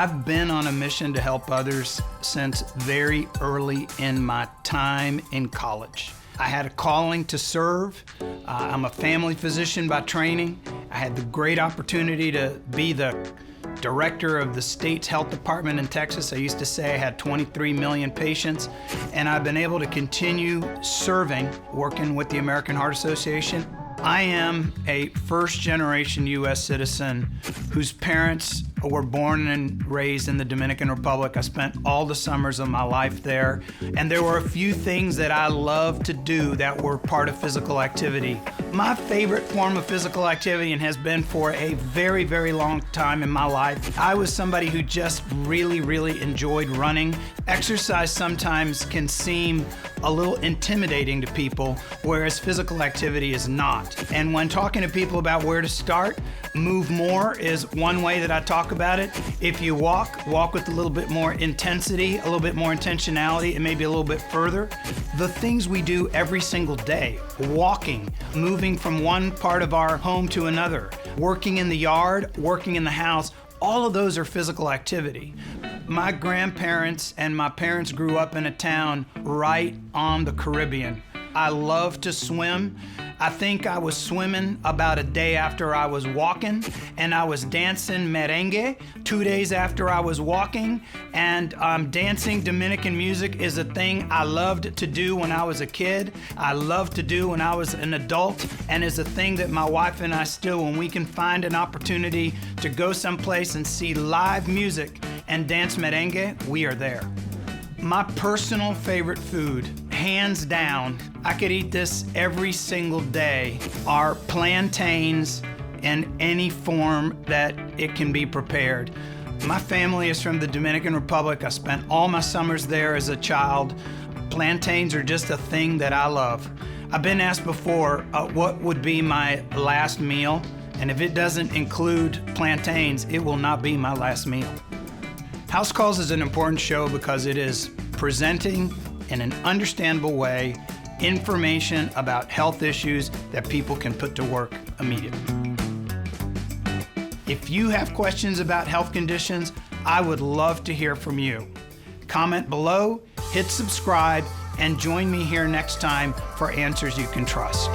I've been on a mission to help others since very early in my time in college. I had a calling to serve. I'm a family physician by training. I had the great opportunity to be the director of the state's health department in Texas. I used to say I had 23 million patients, and I've been able to continue serving, working with the American Heart Association. I am a first-generation U.S. citizen whose parents were born and raised in the Dominican Republic. I spent all the summers of my life there, and there were a few things that I loved to do that were part of physical activity. My favorite form of physical activity, and has been for a very, very long time in my life, I was somebody who just really enjoyed running. Exercise sometimes can seem a little intimidating to people, whereas physical activity is not. And when talking to people about where to start, move more is one way that I talk about it. If you walk with a little bit more intensity, a little bit more intentionality, and maybe a little bit further. The things we do every single day, walking, moving from one part of our home to another, working in the yard, working in the house, all of those are physical activity. My grandparents and my parents grew up in a town right on the Caribbean. I love to swim. I think I was swimming about a day after I was walking, and I was dancing merengue 2 days after I was walking, and dancing Dominican music is a thing I loved to do when I was a kid. I loved to do when I was an adult, and is a thing that my wife and I still, when we can find an opportunity to go someplace and see live music and dance merengue, we are there. My personal favorite food, hands down, I could eat this every single day, are plantains in any form that it can be prepared. My family is from the Dominican Republic. I spent all my summers there as a child. Plantains are just a thing that I love. I've been asked before what would be my last meal, and if it doesn't include plantains, it will not be my last meal. House Calls is an important show because it is presenting in an understandable way information about health issues that people can put to work immediately. If you have questions about health conditions, I would love to hear from you. Comment below, hit subscribe, and join me here next time for answers you can trust.